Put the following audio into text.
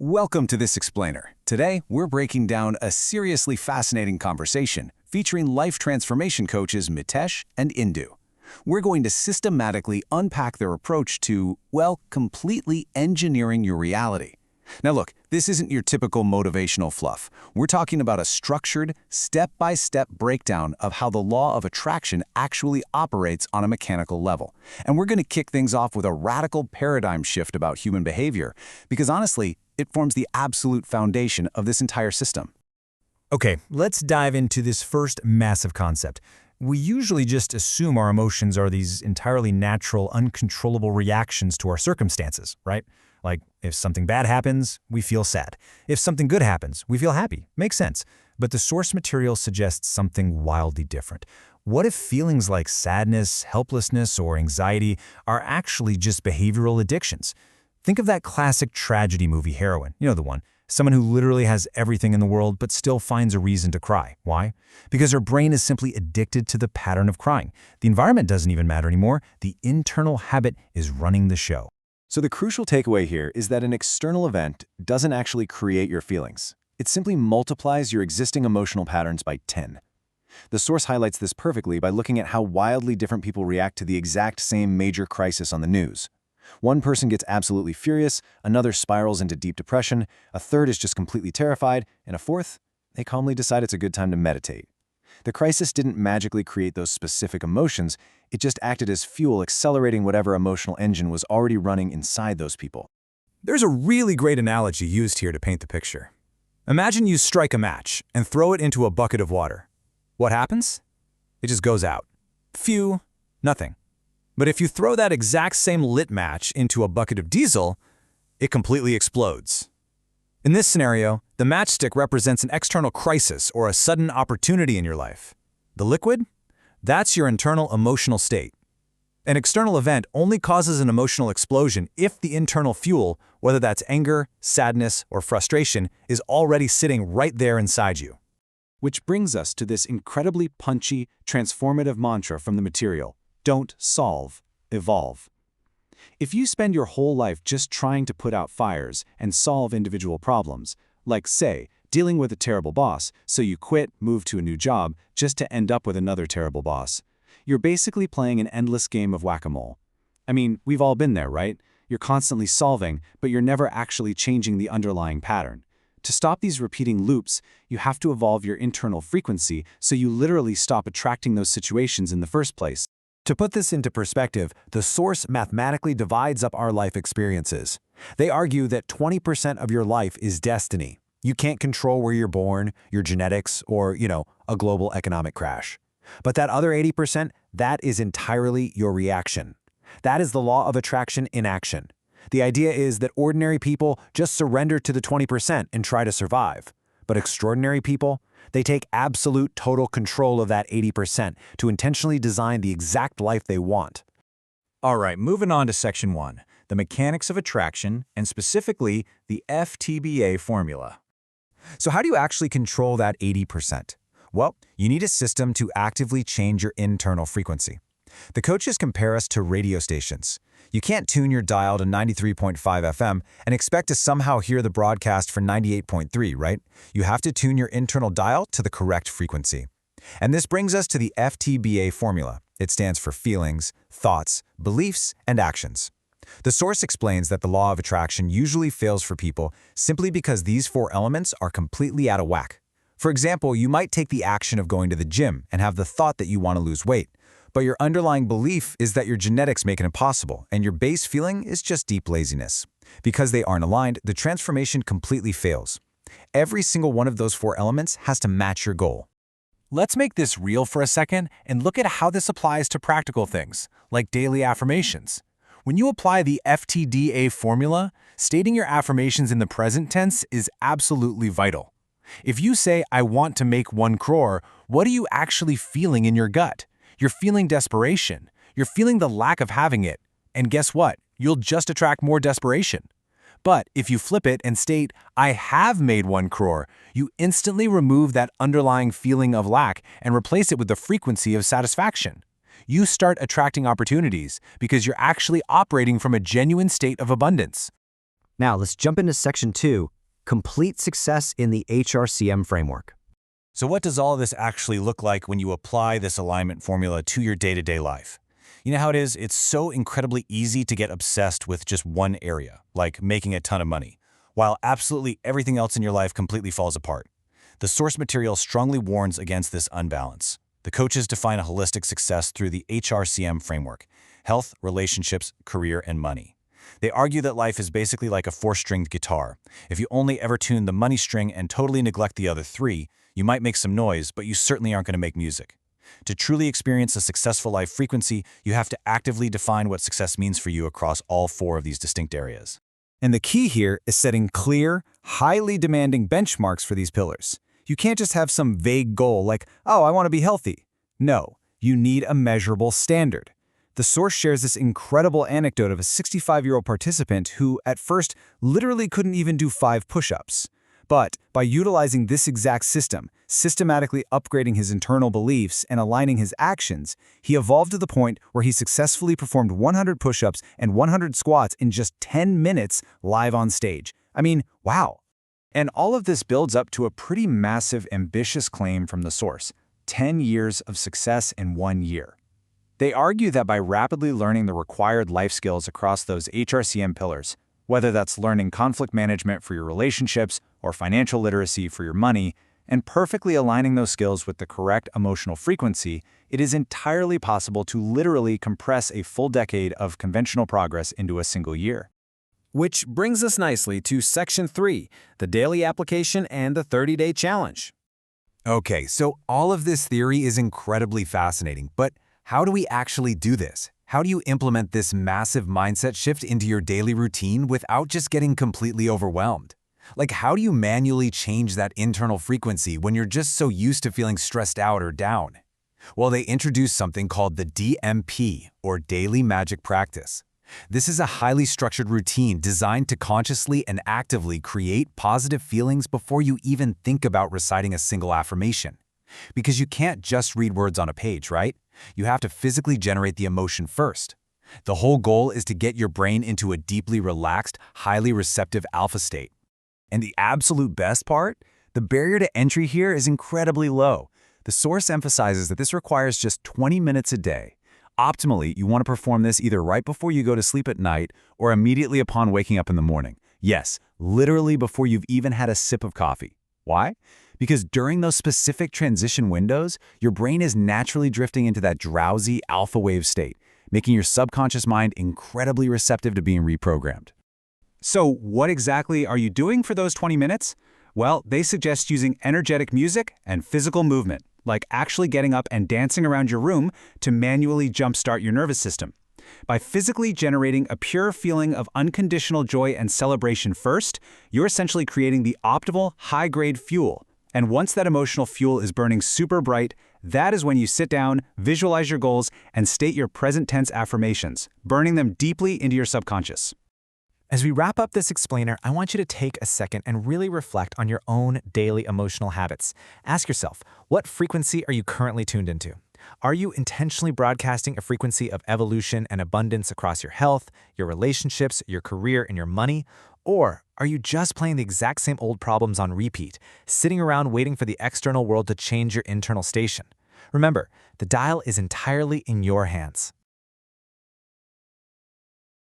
Welcome to This Explainer. Today, we're breaking down a seriously fascinating conversation featuring life transformation coaches Mitesh and Indu. We're going to systematically unpack their approach to, well, completely engineering your reality. Now look, this isn't your typical motivational fluff. We're talking about a structured, step-by-step breakdown of how the law of attraction actually operates on a mechanical level. And we're going to kick things off with a radical paradigm shift about human behavior, because honestly, it forms the absolute foundation of this entire system. Okay, let's dive into this first massive concept. We usually just assume our emotions are these entirely natural, uncontrollable reactions to our circumstances, right? Like, if something bad happens, we feel sad. If something good happens, we feel happy. Makes sense. But the source material suggests something wildly different. What if feelings like sadness, helplessness, or anxiety are actually just behavioral addictions? Think of that classic tragedy movie Heroine. You know the one. Someone who literally has everything in the world but still finds a reason to cry. Why? Because her brain is simply addicted to the pattern of crying. The environment doesn't even matter anymore. The internal habit is running the show. So the crucial takeaway here is that an external event doesn't actually create your feelings. It simply multiplies your existing emotional patterns by 10. The source highlights this perfectly by looking at how wildly different people react to the exact same major crisis on the news. One person gets absolutely furious, another spirals into deep depression, a third is just completely terrified, and a fourth, they calmly decide it's a good time to meditate. The crisis didn't magically create those specific emotions, it just acted as fuel accelerating whatever emotional engine was already running inside those people. There's a really great analogy used here to paint the picture. Imagine you strike a match and throw it into a bucket of water. What happens? It just goes out. Phew, nothing. But if you throw that exact same lit match into a bucket of diesel, it completely explodes. In this scenario, the matchstick represents an external crisis or a sudden opportunity in your life. The liquid? That's your internal emotional state. An external event only causes an emotional explosion if the internal fuel, whether that's anger, sadness, or frustration, is already sitting right there inside you. Which brings us to this incredibly punchy, transformative mantra from the material: don't solve, evolve. If you spend your whole life just trying to put out fires and solve individual problems, like, say, dealing with a terrible boss, so you quit, move to a new job, just to end up with another terrible boss, you're basically playing an endless game of whack-a-mole. I mean, we've all been there, right? You're constantly solving, but you're never actually changing the underlying pattern. To stop these repeating loops, you have to evolve your internal frequency so you literally stop attracting those situations in the first place. To put this into perspective, the source mathematically divides up our life experiences. They argue that 20% of your life is destiny. You can't control where you're born, your genetics, or, a global economic crash. But that other 80%, that is entirely your reaction. That is the law of attraction in action. The idea is that ordinary people just surrender to the 20% and try to survive. But extraordinary people, they take absolute total control of that 80% to intentionally design the exact life they want. All right, moving on to Section 1, the mechanics of attraction, and specifically the FTBA formula. So how do you actually control that 80%? Well, you need a system to actively change your internal frequency. The coaches compare us to radio stations. You can't tune your dial to 93.5 FM and expect to somehow hear the broadcast for 98.3, right? You have to tune your internal dial to the correct frequency. And this brings us to the FTBA formula. It stands for feelings, thoughts, beliefs, and actions. The source explains that the law of attraction usually fails for people simply because these four elements are completely out of whack. For example, you might take the action of going to the gym and have the thought that you want to lose weight. But your underlying belief is that your genetics make it impossible, and your base feeling is just deep laziness. Because they aren't aligned, the transformation completely fails. Every single one of those four elements has to match your goal. Let's make this real for a second and look at how this applies to practical things, like daily affirmations. When you apply the FTDA formula, stating your affirmations in the present tense is absolutely vital. If you say, "I want to make 1 crore," what are you actually feeling in your gut? You're feeling desperation. You're feeling the lack of having it. And guess what? You'll just attract more desperation. But if you flip it and state, "I have made 1 crore," you instantly remove that underlying feeling of lack and replace it with the frequency of satisfaction. You start attracting opportunities because you're actually operating from a genuine state of abundance. Now let's jump into Section 2, Complete success in the HRCM framework. So what does all of this actually look like when you apply this alignment formula to your day-to-day life? You know how it is? It's so incredibly easy to get obsessed with just one area, like making a ton of money, while absolutely everything else in your life completely falls apart. The source material strongly warns against this unbalance. The coaches define a holistic success through the HRCM framework: health, relationships, career, and money. They argue that life is basically like a four-stringed guitar. If you only ever tune the money string and totally neglect the other three, you might make some noise, but you certainly aren't going to make music. To truly experience a successful life frequency, you have to actively define what success means for you across all four of these distinct areas. And the key here is setting clear, highly demanding benchmarks for these pillars. You can't just have some vague goal like, oh, I want to be healthy. No, you need a measurable standard. The source shares this incredible anecdote of a 65-year-old participant who, at first, literally couldn't even do 5 push-ups. But by utilizing this exact system, systematically upgrading his internal beliefs and aligning his actions, he evolved to the point where he successfully performed 100 push-ups and 100 squats in just 10 minutes live on stage. I mean, wow. And all of this builds up to a pretty massive, ambitious claim from the source: 10 years of success in 1 year. They argue that by rapidly learning the required life skills across those HRCM pillars, whether that's learning conflict management for your relationships or financial literacy for your money, and perfectly aligning those skills with the correct emotional frequency, it is entirely possible to literally compress a full decade of conventional progress into a single year. Which brings us nicely to Section 3, the daily application and the 30-day challenge. Okay, so all of this theory is incredibly fascinating, but how do we actually do this? How do you implement this massive mindset shift into your daily routine without just getting completely overwhelmed? Like, how do you manually change that internal frequency when you're just so used to feeling stressed out or down? Well, they introduced something called the DMP, or Daily Magic Practice. This is a highly structured routine designed to consciously and actively create positive feelings before you even think about reciting a single affirmation. Because you can't just read words on a page, right? You have to physically generate the emotion first. The whole goal is to get your brain into a deeply relaxed, highly receptive alpha state. And the absolute best part? The barrier to entry here is incredibly low. The source emphasizes that this requires just 20 minutes a day. Optimally, you want to perform this either right before you go to sleep at night or immediately upon waking up in the morning. Yes, literally before you've even had a sip of coffee. Why? Because during those specific transition windows, your brain is naturally drifting into that drowsy alpha wave state, making your subconscious mind incredibly receptive to being reprogrammed. So what exactly are you doing for those 20 minutes? Well, they suggest using energetic music and physical movement, like actually getting up and dancing around your room to manually jumpstart your nervous system. By physically generating a pure feeling of unconditional joy and celebration first, you're essentially creating the optimal high-grade fuel. And once that emotional fuel is burning super bright, that is when you sit down, visualize your goals, and state your present tense affirmations, burning them deeply into your subconscious. As we wrap up this explainer, I want you to take a second and really reflect on your own daily emotional habits. Ask yourself, what frequency are you currently tuned into? Are you intentionally broadcasting a frequency of evolution and abundance across your health, your relationships, your career, and your money? Or are you just playing the exact same old problems on repeat, sitting around waiting for the external world to change your internal station? Remember, the dial is entirely in your hands.